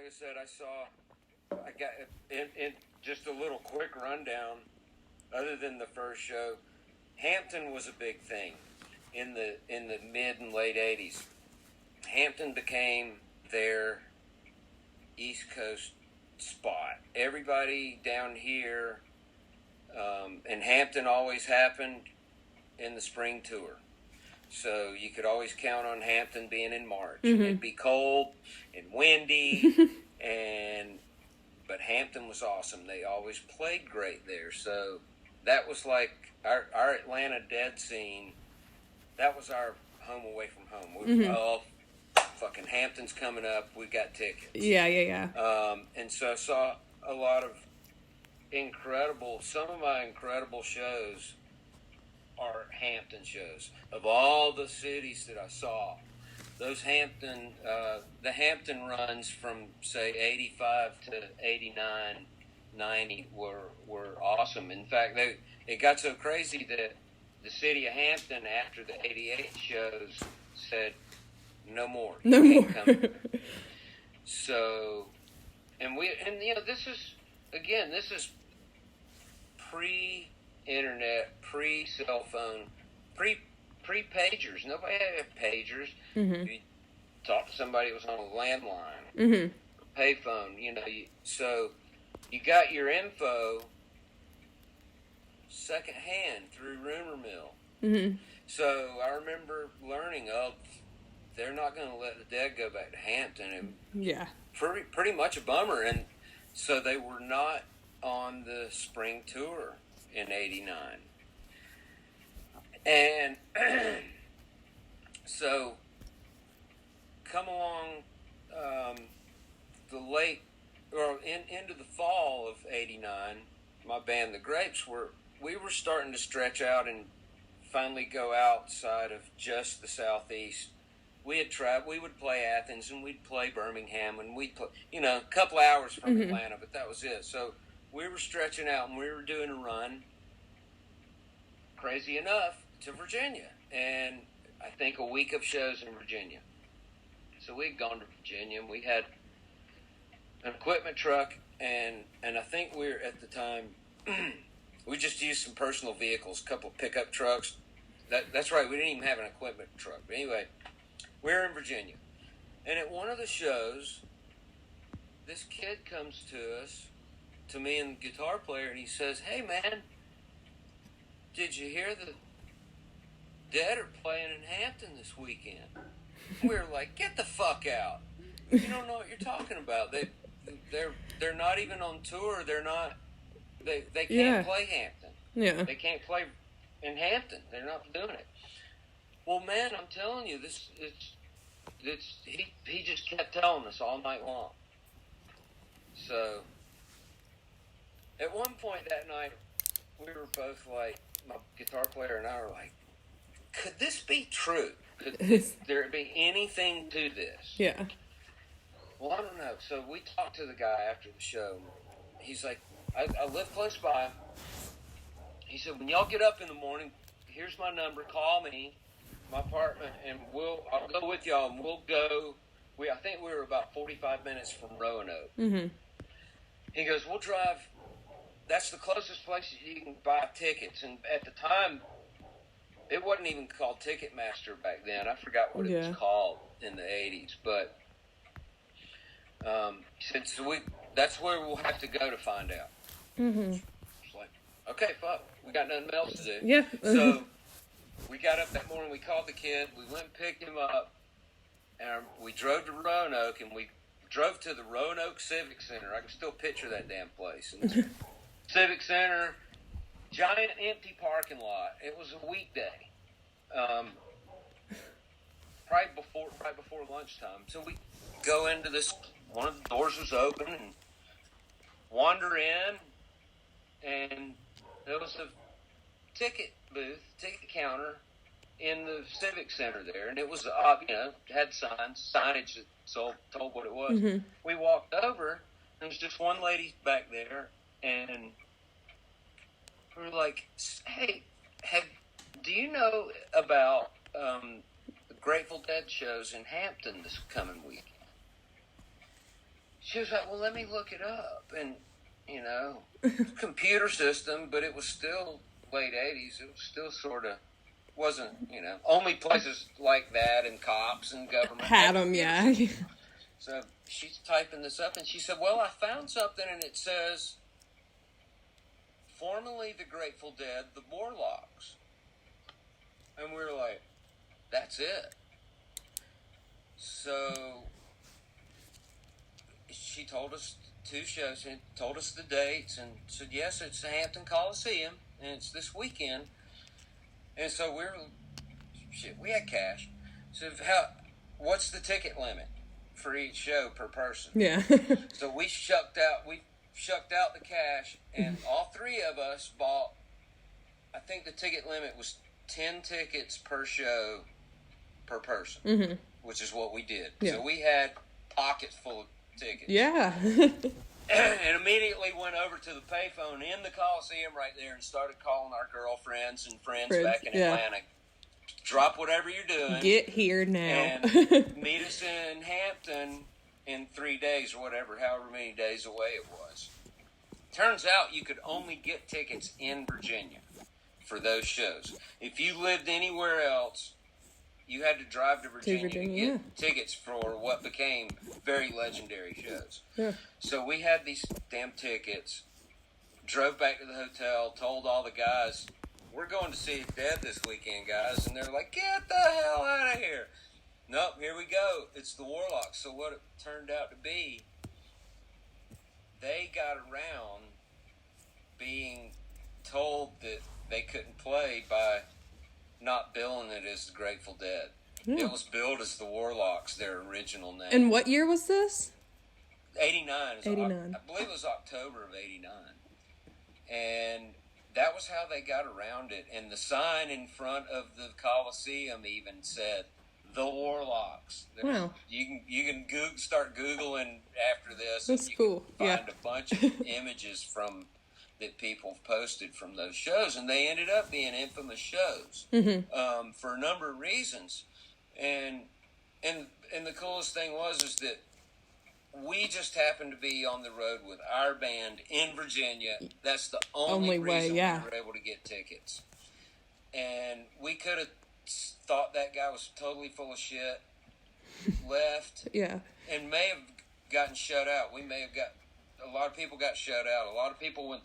like I said, I got in just a little quick rundown. Other than the first show, Hampton was a big thing in the mid and late 80s. Hampton became their East Coast spot. Everybody down here, and Hampton always happened in the spring tour. So you could always count on Hampton being in March. Mm-hmm. It'd be cold and windy, but Hampton was awesome. They always played great there. So that was like our Atlanta Dead scene. That was our home away from home. We were, fucking Hampton's coming up. We got tickets. Yeah. And so I saw a lot of some of my incredible shows are Hampton shows. Of all the cities that I saw, those the Hampton runs from, say, 85 to 89, 90 were awesome. In fact, it got so crazy that the city of Hampton, after the 88 shows, said, no more. So, this is pre-internet, pre-cell phone, pre-pagers. Nobody had pagers. Mm-hmm. You talk to somebody that was on a landline, payphone. So you got your info secondhand through rumor mill. Mm-hmm. So I remember learning, they're not going to let the Dead go back to Hampton. And pretty much a bummer. And so they were not on the spring tour in 89. And so come along into the fall of 89, my band, The Grapes, we were starting to stretch out and finally go outside of just the Southeast. We had tried. We would play Athens and we'd play Birmingham and we'd play, a couple hours from Atlanta, but that was it. So we were stretching out and we were doing a run, crazy enough, to Virginia. And I think a week of shows in Virginia. So we'd gone to Virginia and we had an equipment truck and I think we were at the time, we just used some personal vehicles, a couple of pickup trucks. That's right, we didn't even have an equipment truck. But anyway, we're in Virginia. And at one of the shows, this kid comes to me and the guitar player, and he says, "Hey, man, did you hear the Dead are playing in Hampton this weekend?" We were like, "Get the fuck out. You don't know what you're talking about. They're not even on tour. They can't play Hampton. Yeah. They can't play in Hampton. They're not doing it." Well, man, I'm telling you, he just kept telling us all night long. So, at one point that night, we were both like, my guitar player and I were like, could this be true? Could there be anything to this? Yeah. Well, I don't know. So we talked to the guy after the show. He's like, I live close by. He said, when y'all get up in the morning, here's my number. Call me, my apartment, and I'll go with y'all, and we'll go. I think we were about 45 minutes from Roanoke. Mm-hmm. He goes, we'll drive. That's the closest place you can buy tickets. And at the time, it wasn't even called Ticketmaster back then. I forgot what it was called in the 80s. But he said, so that's where we'll have to go to find out. Mm-hmm. It's like, okay, fuck. We got nothing else to do. Yeah. So we got up that morning. We called the kid. We went and picked him up. And we drove to Roanoke, and we drove to the Roanoke Civic Center. I can still picture that damn place. And Civic Center, giant empty parking lot. It was a weekday, right before lunchtime. So we go into this. One of the doors was open, and wander in, and there was a ticket counter in the Civic Center there, and it was, had signage that told what it was. Mm-hmm. We walked over, and there was just one lady back there, and we were like, hey, do you know about the Grateful Dead shows in Hampton this coming week? she was like, well, let me look it up. And, computer system, but it was still late 80s. It was still sort of, wasn't, only places like that and cops and government had them, yeah. So she's typing this up, and she said, well, I found something, and it says, formerly the Grateful Dead, the Morlocks. And we were like, that's it. So she told us 2 shows and told us the dates and said, yes, it's the Hampton Coliseum, and it's this weekend. And so we had cash. So what's the ticket limit for each show per person? Yeah. So we shucked out the cash, and all 3 of us bought, I think the ticket limit was 10 tickets per show per person, which is what we did. Yeah. So we had pockets full of tickets. Yeah. And immediately went over to the payphone in the Coliseum right there and started calling our girlfriends and friends back in Atlanta. Drop whatever you're doing. Get here now. And meet us in Hampton in 3 days or whatever, however many days away it was. Turns out you could only get tickets in Virginia for those shows. If you lived anywhere else, you had to drive to Virginia to get tickets for what became very legendary shows. Yeah. So we had these damn tickets, drove back to the hotel, told all the guys, we're going to see Dead this weekend, guys. And they're like, get the hell out of here. Nope, here we go. It's the Warlocks. So what it turned out to be, they got around being told that they couldn't play by not billing it as the Grateful Dead. It was billed as the Warlocks, their original name. And what year was this? 89. I believe it was October of 89. And that was how they got around it. And the sign in front of the Coliseum even said, the Warlocks. Wow. You can start Googling after this. That's and you cool. can find a bunch of images that people posted from those shows, and they ended up being infamous shows for a number of reasons. And the coolest thing is that we just happened to be on the road with our band in Virginia. That's the only reason we were able to get tickets. And we could have thought that guy was totally full of shit, left, and may have gotten shut out. A lot of people got shut out. A lot of people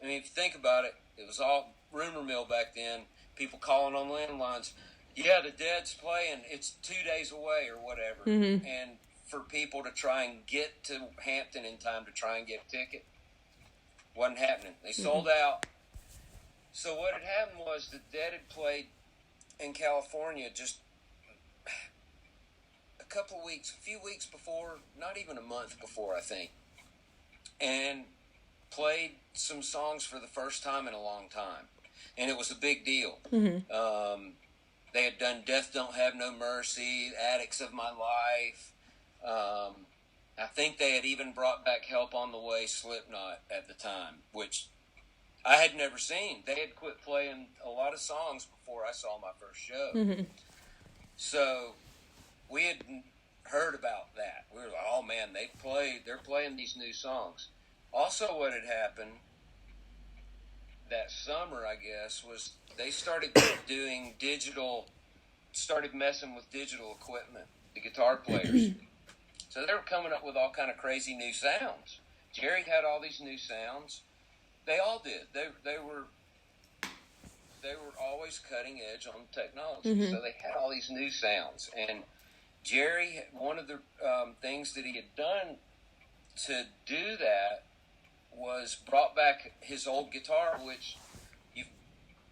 if you think about it, it was all rumor mill back then. People calling on landlines. Yeah, the Dead's playing. It's 2 days away or whatever. And for people to try and get to Hampton in time to try and get a ticket, wasn't happening. They sold out. So what had happened was the Dead had played in California just a few weeks before, not even a month before, I think. And played some songs for the first time in a long time, and it was a big deal. They had done Death Don't Have No Mercy, Addicts of My Life. I think they had even brought back Help on the Way, Slipknot at the time, which I had never seen. They had quit playing a lot of songs before I saw my first show. So we had heard about that. We were like, oh man, they're playing these new songs. Also, what had happened that summer, I guess, was they started started messing with digital equipment, the guitar players. So they were coming up with all kind of crazy new sounds. Jerry had all these new sounds. They all did. They were always cutting edge on technology. So they had all these new sounds. And Jerry, one of the things that he had done to do that was brought back his old guitar, which you've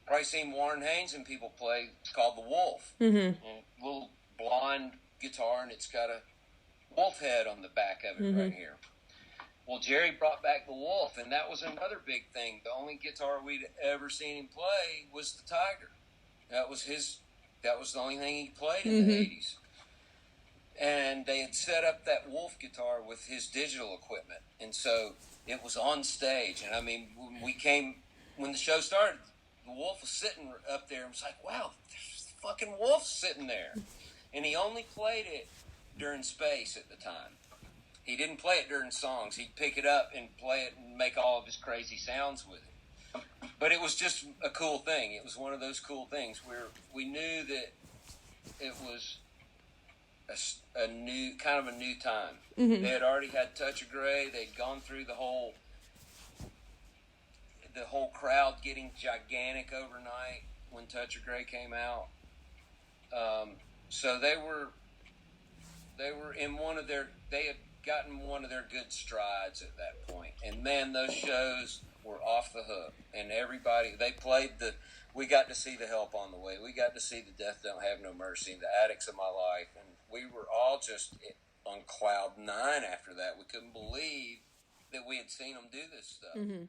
probably seen Warren Haynes and people play. It's called the Wolf. A little blonde guitar, and it's got a wolf head on the back of it right here. Well, Jerry brought back the Wolf, and that was another big thing. The only guitar we'd ever seen him play was the Tiger. That was the only thing he played in the 80s. And they had set up that Wolf guitar with his digital equipment. And so it was on stage. And I mean, when the show started, the Wolf was sitting up there and was like, wow, there's the fucking Wolf sitting there. And he only played it during Space at the time. he didn't play it during songs. He'd pick it up and play it and make all of his crazy sounds with it. But it was just a cool thing. It was one of those cool things where we knew that it was a new time. Mm-hmm. They had already had Touch of Grey. They'd gone through the whole crowd getting gigantic overnight when Touch of Grey came out. So they were in they had gotten one of their good strides at that point. And man, those shows were off the hook. And everybody, we got to see the Help on the Way. We got to see the Death Don't Have No Mercy and the Addicts of My Life. And we were all just on cloud nine after that. We couldn't believe that we had seen them do this stuff. Mm-hmm.